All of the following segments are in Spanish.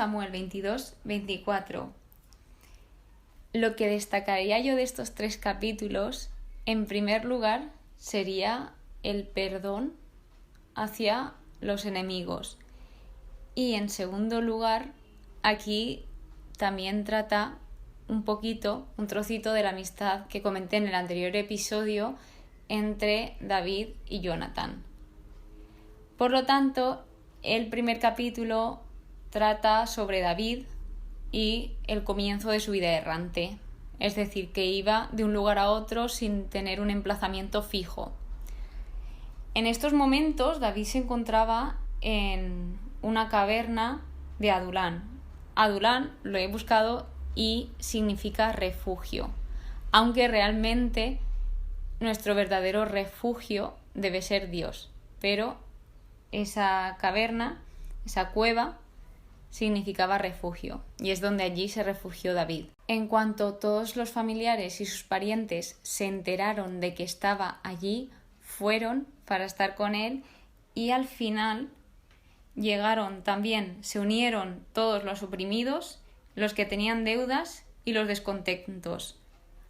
Samuel 22-24. Lo que destacaría yo de estos 3 capítulos, en primer lugar, sería el perdón hacia los enemigos. Y en segundo lugar, aquí también trata un trocito de la amistad que comenté en el anterior episodio entre David y Jonathan. Por lo tanto, el primer capítulo trata sobre David y el comienzo de su vida errante, es decir, que iba de un lugar a otro sin tener un emplazamiento fijo. En estos momentos, David se encontraba en una caverna de Adulán. Adulán lo he buscado y significa refugio, aunque realmente nuestro verdadero refugio debe ser Dios, pero esa caverna, esa cueva, significaba refugio, y es donde allí se refugió David. En cuanto todos los familiares y sus parientes se enteraron de que estaba allí, fueron para estar con él, y al final llegaron también, se unieron todos los oprimidos, los que tenían deudas y los descontentos,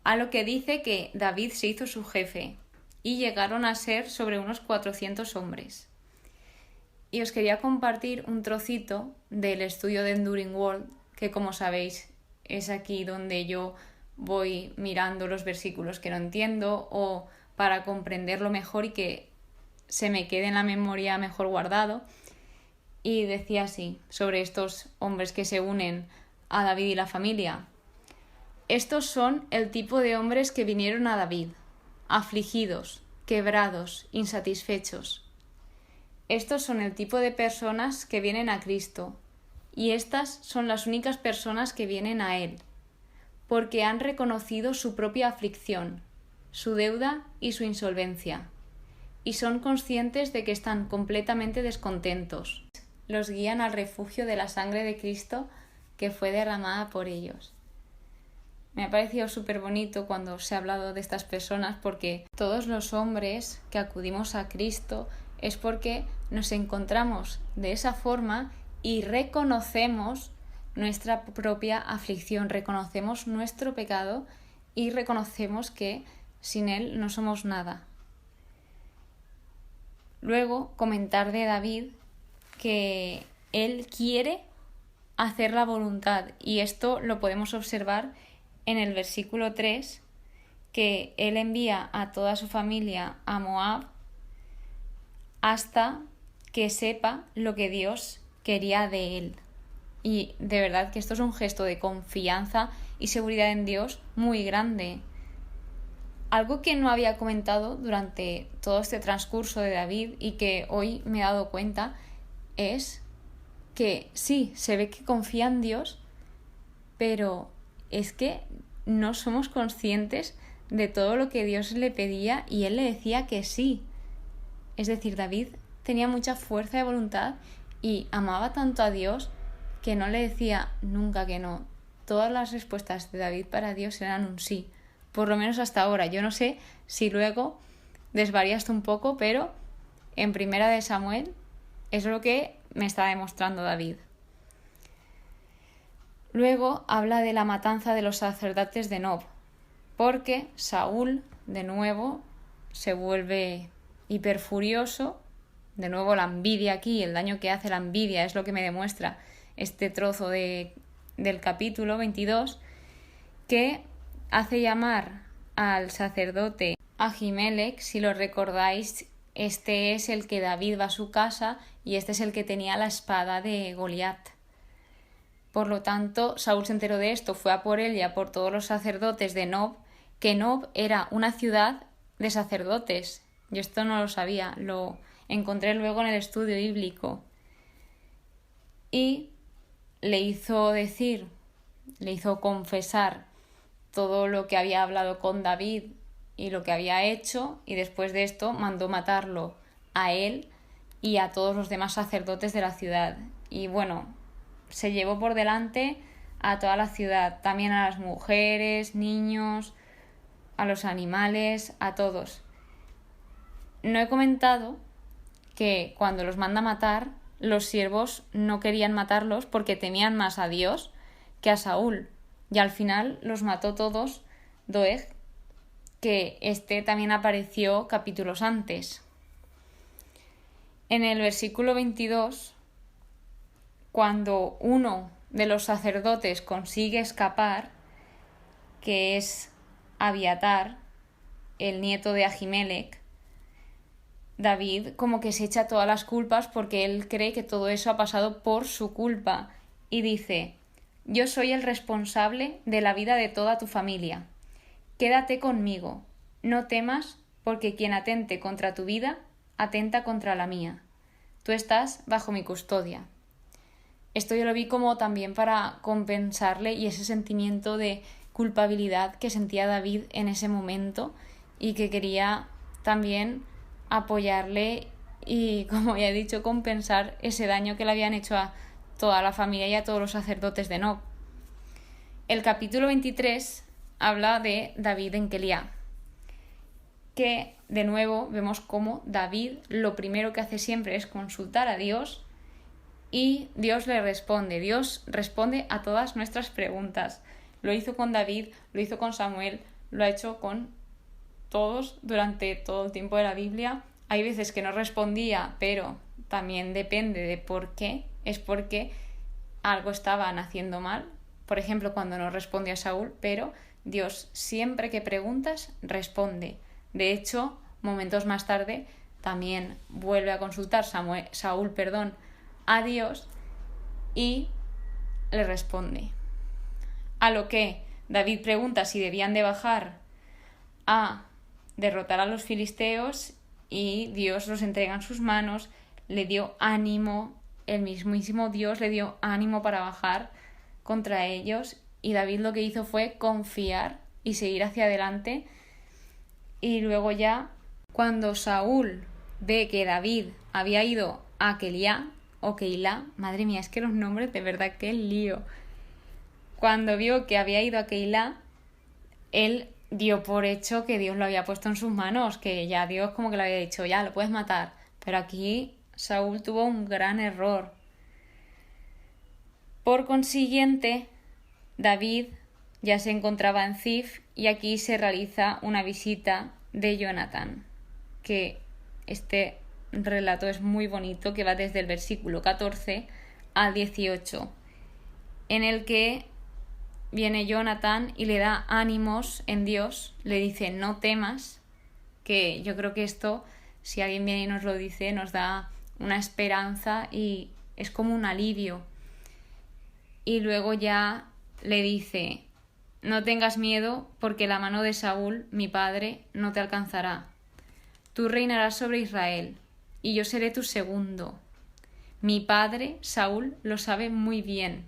a lo que dice que David se hizo su jefe, y llegaron a ser sobre unos 400 hombres. Y os quería compartir un trocito del estudio de Enduring Word, que como sabéis es aquí donde yo voy mirando los versículos que no entiendo o para comprenderlo mejor y que se me quede en la memoria mejor guardado. Y decía así, sobre estos hombres que se unen a David y la familia. Estos son el tipo de hombres que vinieron a David, afligidos, quebrados, insatisfechos. Estos son el tipo de personas que vienen a Cristo, y estas son las únicas personas que vienen a Él, porque han reconocido su propia aflicción, su deuda y su insolvencia, y son conscientes de que están completamente descontentos. Los guían al refugio de la sangre de Cristo que fue derramada por ellos. Me ha parecido súper bonito cuando se ha hablado de estas personas, porque todos los hombres que acudimos a Cristo es porque nos encontramos de esa forma y reconocemos nuestra propia aflicción, reconocemos nuestro pecado y reconocemos que sin Él no somos nada. Luego, comentar de David que él quiere hacer la voluntad, y esto lo podemos observar en el versículo 3, que él envía a toda su familia a Moab hasta que sepa lo que Dios quería de él. Y de verdad que esto es un gesto de confianza y seguridad en Dios muy grande. Algo que no había comentado durante todo este transcurso de David y que hoy me he dado cuenta es que sí, se ve que confía en Dios, pero es que no somos conscientes de todo lo que Dios le pedía y él le decía que sí. Es decir, David tenía mucha fuerza de voluntad y amaba tanto a Dios que no le decía nunca que no. Todas las respuestas de David para Dios eran un sí, por lo menos hasta ahora. Yo no sé si luego desvariaste un poco, pero en Primera de Samuel es lo que me está demostrando David. Luego habla de la matanza de los sacerdotes de Nob, porque Saúl de nuevo se vuelve hiperfurioso. De nuevo la envidia aquí, el daño que hace la envidia es lo que me demuestra este trozo del capítulo 22, que hace llamar al sacerdote Ahimelech. Si lo recordáis, este es el que David va a su casa y este es el que tenía la espada de Goliat. Por lo tanto, Saúl se enteró de esto, fue a por él y a por todos los sacerdotes de Nob, que Nob era una ciudad de sacerdotes. Yo esto no lo sabía, lo encontré luego en el estudio bíblico. Y le hizo confesar todo lo que había hablado con David y lo que había hecho, y después de esto mandó matarlo a él y a todos los demás sacerdotes de la ciudad. Y bueno, se llevó por delante a toda la ciudad, también a las mujeres, niños, a los animales, a todos. No he comentado que cuando los manda matar, los siervos no querían matarlos porque temían más a Dios que a Saúl. Y al final los mató todos Doeg, que también apareció capítulos antes. En el versículo 22, cuando uno de los sacerdotes consigue escapar, que es Abiatar, el nieto de Ahimelech, David como que se echa todas las culpas porque él cree que todo eso ha pasado por su culpa y dice: yo soy el responsable de la vida de toda tu familia. Quédate conmigo, no temas, porque quien atente contra tu vida, atenta contra la mía. Tú estás bajo mi custodia. Esto yo lo vi como también para compensarle y ese sentimiento de culpabilidad que sentía David en ese momento y que quería también apoyarle y, como ya he dicho, compensar ese daño que le habían hecho a toda la familia y a todos los sacerdotes de Nob. El capítulo 23 habla de David en Keilah, que de nuevo vemos cómo David lo primero que hace siempre es consultar a Dios y Dios le responde. Dios responde a todas nuestras preguntas. Lo hizo con David, lo hizo con Samuel, lo ha hecho con todos durante todo el tiempo de la Biblia. Hay veces que no respondía, pero también depende de por qué. Es porque algo estaban haciendo mal. Por ejemplo, cuando no respondió a Saúl, pero Dios siempre que preguntas responde. De hecho, momentos más tarde también vuelve a consultar Saúl a Dios y le responde. A lo que David pregunta si debían de bajar a derrotar a los filisteos y Dios los entrega en sus manos, le dio ánimo, el mismísimo Dios le dio ánimo para bajar contra ellos y David lo que hizo fue confiar y seguir hacia adelante. Y luego ya cuando Saúl ve que David había ido a Keilah, madre mía, es que los nombres de verdad que lío. Cuando vio que había ido a Keilah, él dio por hecho que Dios lo había puesto en sus manos, que ya Dios como que le había dicho, ya lo puedes matar. Pero aquí Saúl tuvo un gran error. Por consiguiente, David ya se encontraba en Zif y aquí se realiza una visita de Jonatán, que este relato es muy bonito, que va desde el versículo 14 al 18, en el que viene Jonatán y le da ánimos en Dios, le dice no temas, que yo creo que esto, si alguien viene y nos lo dice, nos da una esperanza y es como un alivio. Y luego ya le dice: no tengas miedo, porque la mano de Saúl, mi padre, no te alcanzará. Tú reinarás sobre Israel, y yo seré tu segundo. Mi padre, Saúl, lo sabe muy bien.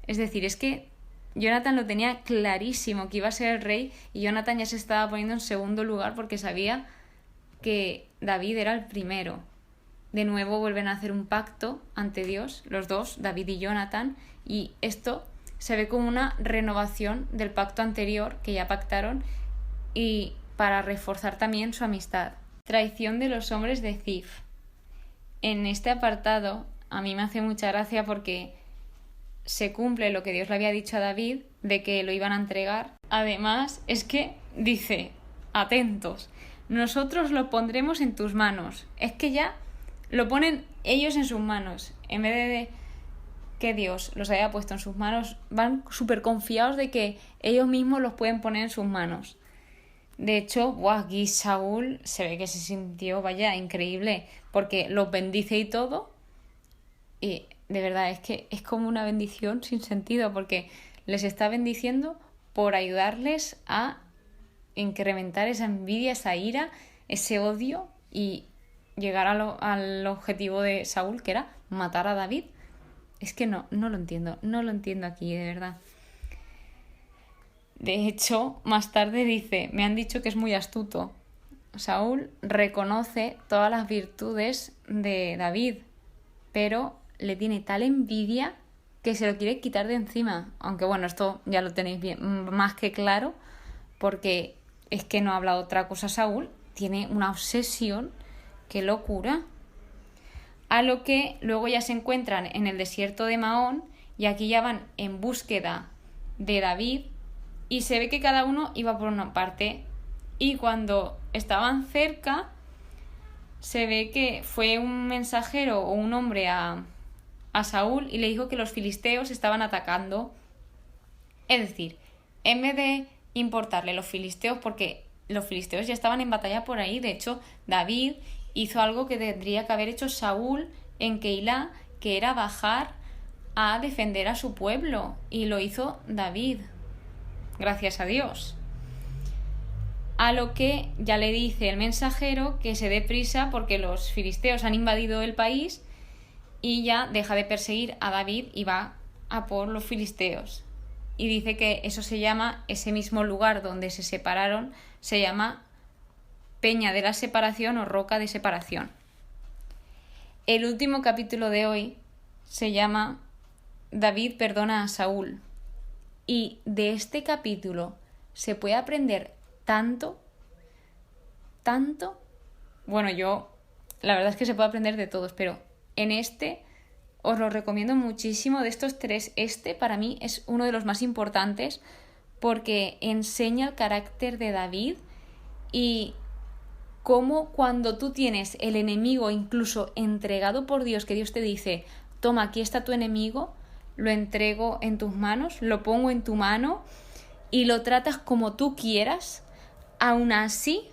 Es decir, es que Jonatán lo tenía clarísimo que iba a ser el rey y Jonatán ya se estaba poniendo en segundo lugar porque sabía que David era el primero. De nuevo vuelven a hacer un pacto ante Dios, los dos, David y Jonatán, y esto se ve como una renovación del pacto anterior que ya pactaron y para reforzar también su amistad. Traición de los hombres de Zif. En este apartado a mí me hace mucha gracia porque se cumple lo que Dios le había dicho a David de que lo iban a entregar. Además, es que dice, atentos, nosotros lo pondremos en tus manos. Es que ya lo ponen ellos en sus manos. En vez de que Dios los haya puesto en sus manos, van súper confiados de que ellos mismos los pueden poner en sus manos. De hecho, aquí Saúl se ve que se sintió, increíble, porque los bendice y todo. Y de verdad es que es como una bendición sin sentido, porque les está bendiciendo por ayudarles a incrementar esa envidia, esa ira, ese odio y llegar al objetivo de Saúl, que era matar a David. Es que no lo entiendo aquí, de verdad. De hecho, más tarde dice, me han dicho que es muy astuto. Saúl reconoce todas las virtudes de David, pero le tiene tal envidia que se lo quiere quitar de encima. Aunque bueno, esto ya lo tenéis bien, más que claro, porque es que no habla otra cosa Saúl, tiene una obsesión, qué locura. A lo que luego ya se encuentran en el desierto de Mahón y aquí ya van en búsqueda de David y se ve que cada uno iba por una parte y cuando estaban cerca se ve que fue un mensajero o un hombre a Saúl y le dijo que los filisteos estaban atacando. Es decir, en vez de importarle los filisteos, porque los filisteos ya estaban en batalla por ahí, de hecho David hizo algo que tendría que haber hecho Saúl en Keilah, que era bajar a defender a su pueblo, y lo hizo David, gracias a Dios. A lo que ya le dice el mensajero que se dé prisa porque los filisteos han invadido el país y ya deja de perseguir a David y va a por los filisteos. Y dice que eso se llama, ese mismo lugar donde se separaron, se llama Peña de la Separación o Roca de Separación. El último capítulo de hoy se llama David perdona a Saúl. Y de este capítulo se puede aprender tanto. Bueno, la verdad es que se puede aprender de todos, pero en este os lo recomiendo muchísimo. De estos tres, para mí es uno de los más importantes porque enseña el carácter de David y cómo cuando tú tienes el enemigo incluso entregado por Dios, que Dios te dice, toma, aquí está tu enemigo, lo entrego en tus manos, lo pongo en tu mano y lo tratas como tú quieras, aún así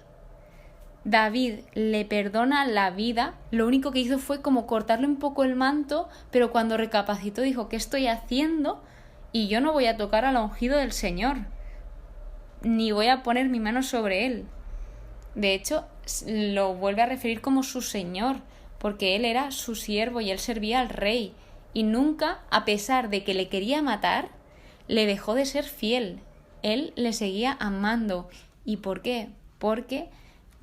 David le perdona la vida. Lo único que hizo fue como cortarle un poco el manto, pero cuando recapacitó dijo, ¿qué estoy haciendo? Y yo no voy a tocar al ungido del Señor, ni voy a poner mi mano sobre él. De hecho, lo vuelve a referir como su Señor, porque él era su siervo y él servía al rey. Y nunca, a pesar de que le quería matar, le dejó de ser fiel. Él le seguía amando. ¿Y por qué? Porque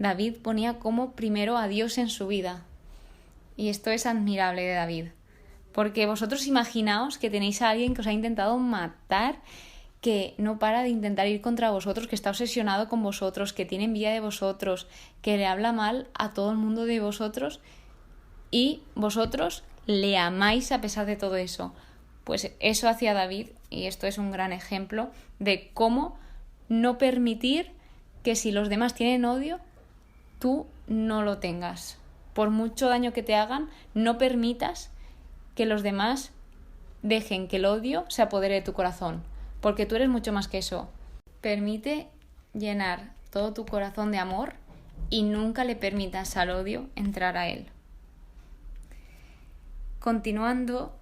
David ponía como primero a Dios en su vida. Y esto es admirable de David. Porque vosotros imaginaos que tenéis a alguien que os ha intentado matar, que no para de intentar ir contra vosotros, que está obsesionado con vosotros, que tiene envidia de vosotros, que le habla mal a todo el mundo de vosotros y vosotros le amáis a pesar de todo eso. Pues eso hacía David y esto es un gran ejemplo de cómo no permitir que si los demás tienen odio, tú no lo tengas. Por mucho daño que te hagan, no permitas que los demás dejen que el odio se apodere de tu corazón, porque tú eres mucho más que eso. Permite llenar todo tu corazón de amor y nunca le permitas al odio entrar a él. Continuando,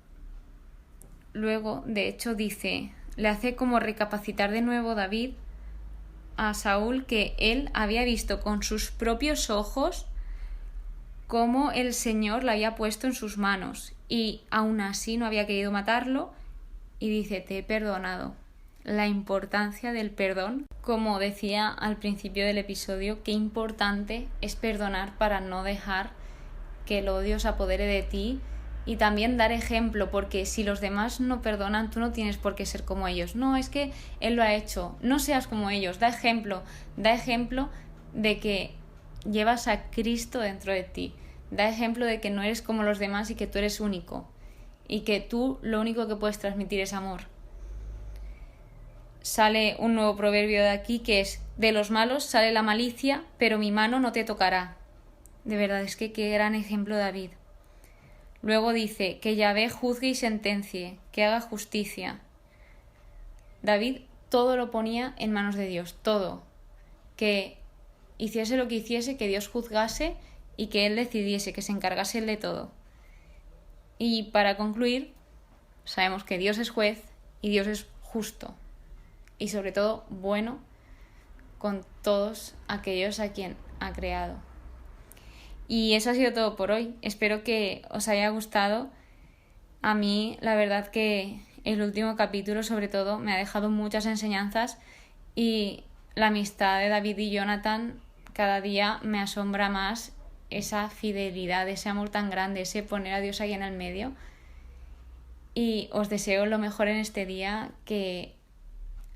luego, de hecho, le hace como recapacitar de nuevo David a Saúl que él había visto con sus propios ojos cómo el Señor lo había puesto en sus manos y aún así no había querido matarlo y dice, te he perdonado. La importancia del perdón, como decía al principio del episodio, qué importante es perdonar para no dejar que el odio se apodere de ti y también dar ejemplo, porque si los demás no perdonan, tú no tienes por qué ser como ellos. No, es que él lo ha hecho, no seas como ellos, da ejemplo de que llevas a Cristo dentro de ti, da ejemplo de que no eres como los demás y que tú eres único y que tú lo único que puedes transmitir es amor. Sale un nuevo proverbio de aquí que es, de los malos sale la malicia, pero mi mano no te tocará. De verdad, es que qué gran ejemplo David. Luego dice, que Yahvé juzgue y sentencie, que haga justicia. David todo lo ponía en manos de Dios, todo. Que hiciese lo que hiciese, que Dios juzgase y que él decidiese, que se encargase él de todo. Y para concluir, sabemos que Dios es juez y Dios es justo. Y sobre todo bueno con todos aquellos a quien ha creado. Y eso ha sido todo por hoy. Espero que os haya gustado. A mí, la verdad que el último capítulo, sobre todo, me ha dejado muchas enseñanzas y la amistad de David y Jonathan cada día me asombra más, esa fidelidad, ese amor tan grande, ese poner a Dios ahí en el medio. Y os deseo lo mejor en este día, que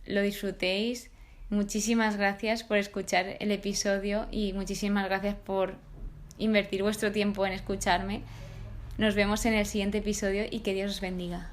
lo disfrutéis. Muchísimas gracias por escuchar el episodio y muchísimas gracias por invertir vuestro tiempo en escucharme Nos vemos en el siguiente episodio y que Dios os bendiga.